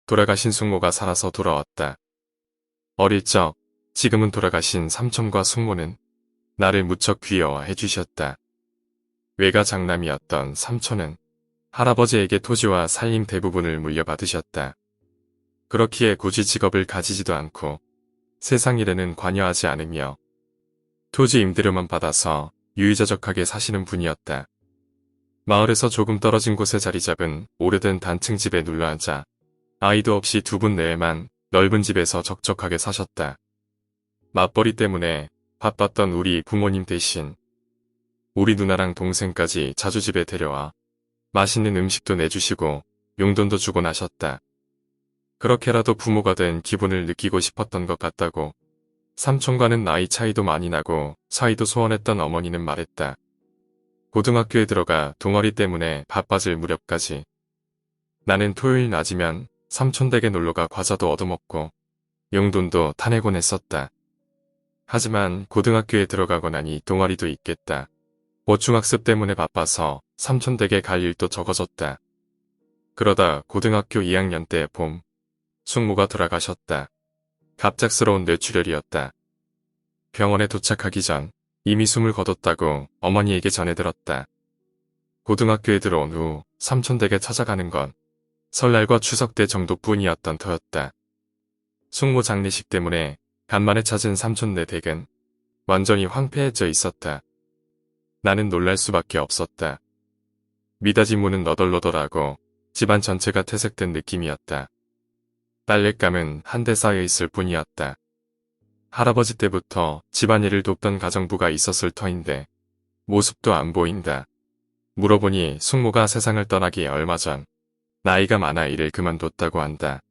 돌아가신 숙모가 살아서 돌아왔다. 어릴 적, 지금은 돌아가신 삼촌과 숙모는 나를 무척 귀여워해 주셨다. 외가 장남이었던 삼촌은 할아버지에게 토지와 살림 대부분을 물려받으셨다. 그렇기에 굳이 직업을 가지지도 않고 세상 일에는 관여하지 않으며 토지 임대료만 받아서 유유자적하게 사시는 분이었다. 마을에서 조금 떨어진 곳에 자리 잡은 오래된 단층 집에 눌러앉아 아이도 없이 두 분 내외만 넓은 집에서 적적하게 사셨다. 맞벌이 때문에 바빴던 우리 부모님 대신 우리 누나랑 동생까지 자주 집에 데려와 맛있는 음식도 내주시고 용돈도 주곤 하셨다. 그렇게라도 부모가 된 기분을 느끼고 싶었던 것 같다고 삼촌과는 나이 차이도 많이 나고 사이도 소원했던 어머니는 말했다. 고등학교에 들어가 동아리 때문에 바빠질 무렵까지 나는 토요일 낮이면 삼촌 댁에 놀러가 과자도 얻어먹고 용돈도 타내곤 했었다. 하지만 고등학교에 들어가고 나니 동아리도 있겠다. 보충학습 때문에 바빠서 삼촌 댁에 갈 일도 적어졌다. 그러다 고등학교 2학년 때 봄, 숙모가 돌아가셨다. 갑작스러운 뇌출혈이었다. 병원에 도착하기 전 이미 숨을 거뒀다고 어머니에게 전해들었다. 고등학교에 들어온 후 삼촌 댁에 찾아가는 건 설날과 추석 때 정도뿐이었던 터였다. 숙모 장례식 때문에 간만에 찾은 삼촌네 댁은 완전히 황폐해져 있었다. 나는 놀랄 수밖에 없었다. 미닫이 문은 너덜너덜하고 집안 전체가 퇴색된 느낌이었다. 빨랫감은 한 대 쌓여 있을 뿐이었다. 할아버지 때부터 집안일을 돕던 가정부가 있었을 터인데 모습도 안 보인다. 물어보니 숙모가 세상을 떠나기 얼마 전 나이가 많아 일을 그만뒀다고 한다.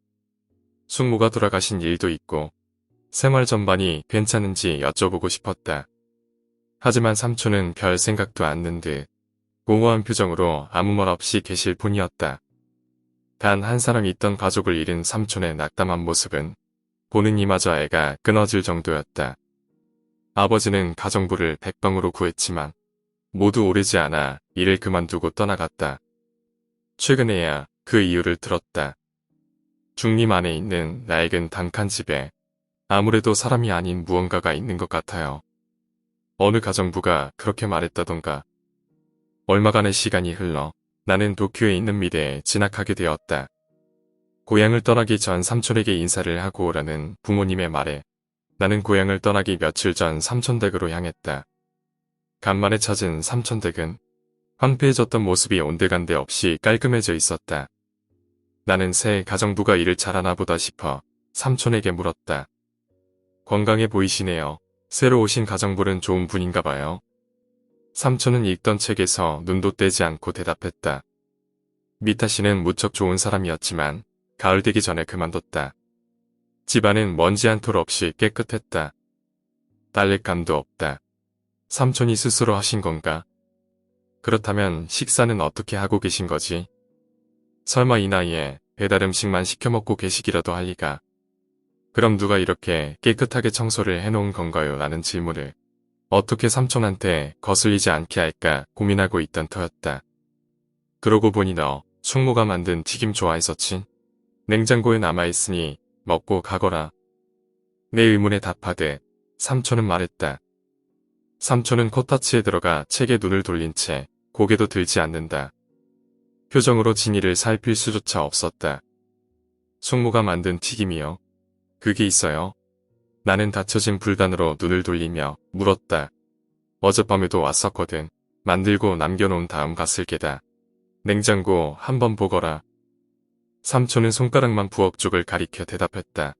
숙모가 돌아가신 일도 있고 생활 전반이 괜찮은지 여쭤보고 싶었다. 하지만 삼촌은 별 생각도 않는 듯 공허한 표정으로 아무 말 없이 계실 뿐이었다. 단 한 사람 있던 가족을 잃은 삼촌의 낙담한 모습은 보는 이마저 애가 끊어질 정도였다. 아버지는 가정부를 백방으로 구했지만 모두 오래지 않아 일을 그만두고 떠나갔다. 최근에야 그 이유를 들었다. 중림 안에 있는 낡은 단칸 집에 아무래도 사람이 아닌 무언가가 있는 것 같아요. 어느 가정부가 그렇게 말했다던가. 얼마간의 시간이 흘러 나는 도쿄에 있는 미대에 진학하게 되었다. 고향을 떠나기 전 삼촌에게 인사를 하고 오라는 부모님의 말에 나는 고향을 떠나기 며칠 전 삼촌 댁으로 향했다. 간만에 찾은 삼촌 댁은 황폐해졌던 모습이 온데간데 없이 깔끔해져 있었다. 나는 새 가정부가 일을 잘하나 보다 싶어 삼촌에게 물었다. 건강해 보이시네요. 새로 오신 가정부는 좋은 분인가 봐요. 삼촌은 읽던 책에서 눈도 떼지 않고 대답했다. 미타 씨는 무척 좋은 사람이었지만 가을 되기 전에 그만뒀다. 집안은 먼지 한 톨 없이 깨끗했다. 딸릴감도 없다. 삼촌이 스스로 하신 건가? 그렇다면 식사는 어떻게 하고 계신 거지? 설마 이 나이에 배달 음식만 시켜 먹고 계시기라도 할 리가. 그럼 누가 이렇게 깨끗하게 청소를 해놓은 건가요? 라는 질문을 어떻게 삼촌한테 거슬리지 않게 할까 고민하고 있던 터였다. 그러고 보니 너 숙모가 만든 튀김 좋아했었지? 냉장고에 남아있으니 먹고 가거라. 내 의문에 답하되 삼촌은 말했다. 삼촌은 코타치에 들어가 책에 눈을 돌린 채 고개도 들지 않는다. 표정으로 진이를 살필 수조차 없었다. 숙모가 만든 튀김이요? 그게 있어요? 나는 닫혀진 불단으로 눈을 돌리며 물었다. 어젯밤에도 왔었거든. 만들고 남겨놓은 다음 갔을 게다. 냉장고 한번 보거라. 삼촌은 손가락만 부엌 쪽을 가리켜 대답했다.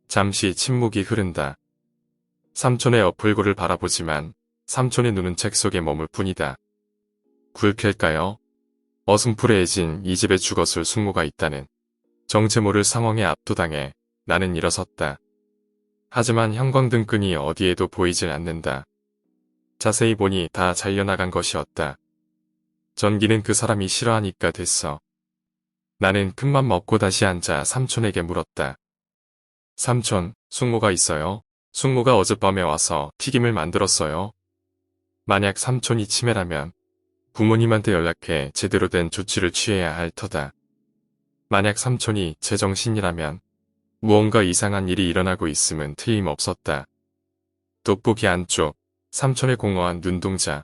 잠시 침묵이 흐른다. 삼촌의 어플고를 바라보지만 삼촌의 눈은 책 속에 머물 뿐이다. 불 켤까요? 어슴푸레해진 이 집에 죽었을 숙모가 있다는 정체 모를 상황에 압도당해 나는 일어섰다. 하지만 형광등 끈이 어디에도 보이질 않는다. 자세히 보니 다 잘려나간 것이었다. 전기는 그 사람이 싫어하니까 됐어. 나는 큰맘 먹고 다시 앉아 삼촌에게 물었다. 삼촌, 숙모가 있어요? 숙모가 어젯밤에 와서 튀김을 만들었어요. 만약 삼촌이 치매라면 부모님한테 연락해 제대로 된 조치를 취해야 할 터다. 만약 삼촌이 제정신이라면 무언가 이상한 일이 일어나고 있음은 틀림없었다. 돋보기 안쪽, 삼촌의 공허한 눈동자.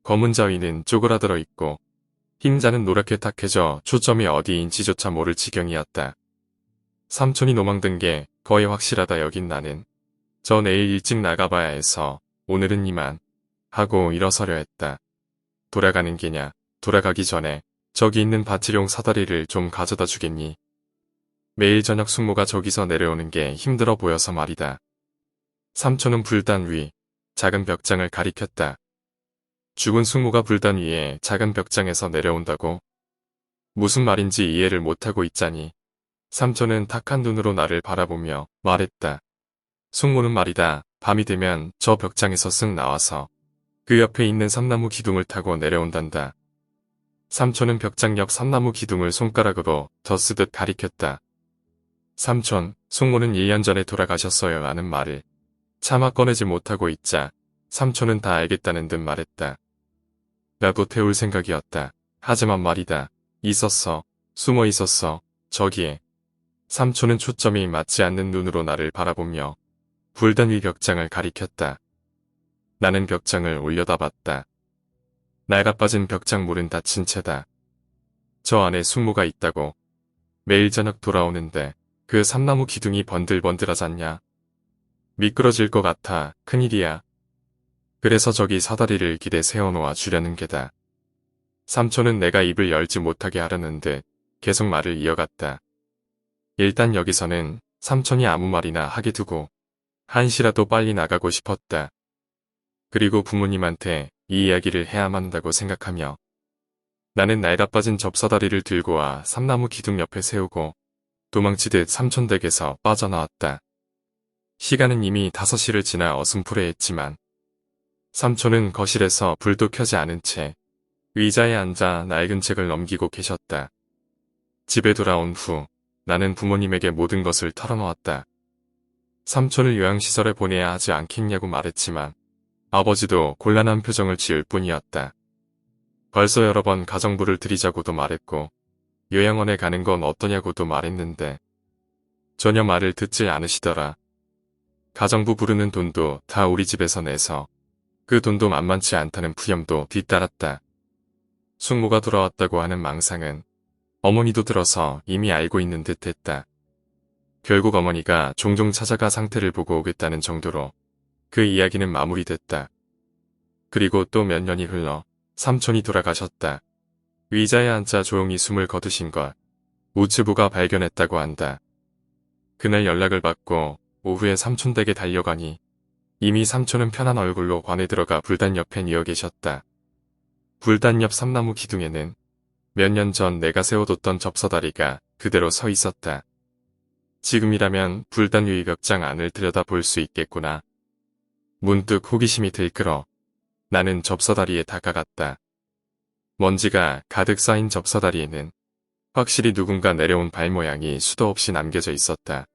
검은 자위는 쪼그라들어 있고 흰자는 노랗게 탁해져 초점이 어디인지조차 모를 지경이었다. 삼촌이 노망든 게 거의 확실하다 여긴 나는. 저 내일 일찍 나가봐야 해서 오늘은 이만 하고 일어서려 했다. 돌아가는 게냐? 돌아가기 전에 저기 있는 밭일용 사다리를 좀 가져다 주겠니? 매일 저녁 숙모가 저기서 내려오는 게 힘들어 보여서 말이다. 삼촌은 불단 위, 작은 벽장을 가리켰다. 죽은 숙모가 불단 위에 작은 벽장에서 내려온다고? 무슨 말인지 이해를 못하고 있자니. 삼촌은 탁한 눈으로 나를 바라보며 말했다. 숙모는 말이다. 밤이 되면 저 벽장에서 쓱 나와서 그 옆에 있는 삼나무 기둥을 타고 내려온단다. 삼촌은 벽장 옆 삼나무 기둥을 손가락으로 덧쓰듯 가리켰다. 삼촌, 숙모는 1년 전에 돌아가셨어요 하는 말을 차마 꺼내지 못하고 있자 삼촌은 다 알겠다는 듯 말했다. 나도 태울 생각이었다. 하지만 말이다. 있었어. 숨어 있었어. 저기에. 삼촌은 초점이 맞지 않는 눈으로 나를 바라보며 불단 위 벽장을 가리켰다. 나는 벽장을 올려다봤다. 낡아빠진 벽장 물은 닫힌 채다. 저 안에 숙모가 있다고. 매일 저녁 돌아오는데 그 삼나무 기둥이 번들번들하잖냐. 미끄러질 것 같아. 큰일이야. 그래서 저기 사다리를 기대 세워놓아 주려는 게다. 삼촌은 내가 입을 열지 못하게 하려는 듯 계속 말을 이어갔다. 일단 여기서는 삼촌이 아무 말이나 하게 두고 한시라도 빨리 나가고 싶었다. 그리고 부모님한테 이 이야기를 해야만 한다고 생각하며 나는 낡아빠진 접사다리를 들고 와 삼나무 기둥 옆에 세우고 도망치듯 삼촌 댁에서 빠져나왔다. 시간은 이미 5시를 지나 어슴푸레했지만 삼촌은 거실에서 불도 켜지 않은 채 의자에 앉아 낡은 책을 넘기고 계셨다. 집에 돌아온 후 나는 부모님에게 모든 것을 털어놓았다. 삼촌을 요양시설에 보내야 하지 않겠냐고 말했지만 아버지도 곤란한 표정을 지을 뿐이었다. 벌써 여러 번 가정부를 들이자고도 말했고 요양원에 가는 건 어떠냐고도 말했는데 전혀 말을 듣지 않으시더라. 가정부 부르는 돈도 다 우리 집에서 내서 그 돈도 만만치 않다는 푸념도 뒤따랐다. 숙모가 돌아왔다고 하는 망상은 어머니도 들어서 이미 알고 있는 듯 했다. 결국 어머니가 종종 찾아가 상태를 보고 오겠다는 정도로 그 이야기는 마무리됐다. 그리고 또 몇 년이 흘러 삼촌이 돌아가셨다. 의자에 앉아 조용히 숨을 거두신 걸 우츠부가 발견했다고 한다. 그날 연락을 받고 오후에 삼촌 댁에 달려가니 이미 삼촌은 편한 얼굴로 관에 들어가 불단 옆에 누워 계셨다. 불단 옆 삼나무 기둥에는 몇 년 전 내가 세워뒀던 접사다리가 그대로 서 있었다. 지금이라면 불단 위 벽장 안을 들여다볼 수 있겠구나. 문득 호기심이 들끓어 나는 접사다리에 다가갔다. 먼지가 가득 쌓인 접사다리에는 확실히 누군가 내려온 발 모양이 수도 없이 남겨져 있었다.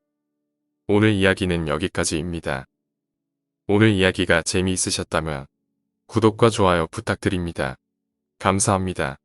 오늘 이야기는 여기까지입니다. 오늘 이야기가 재미있으셨다면 구독과 좋아요 부탁드립니다. 감사합니다.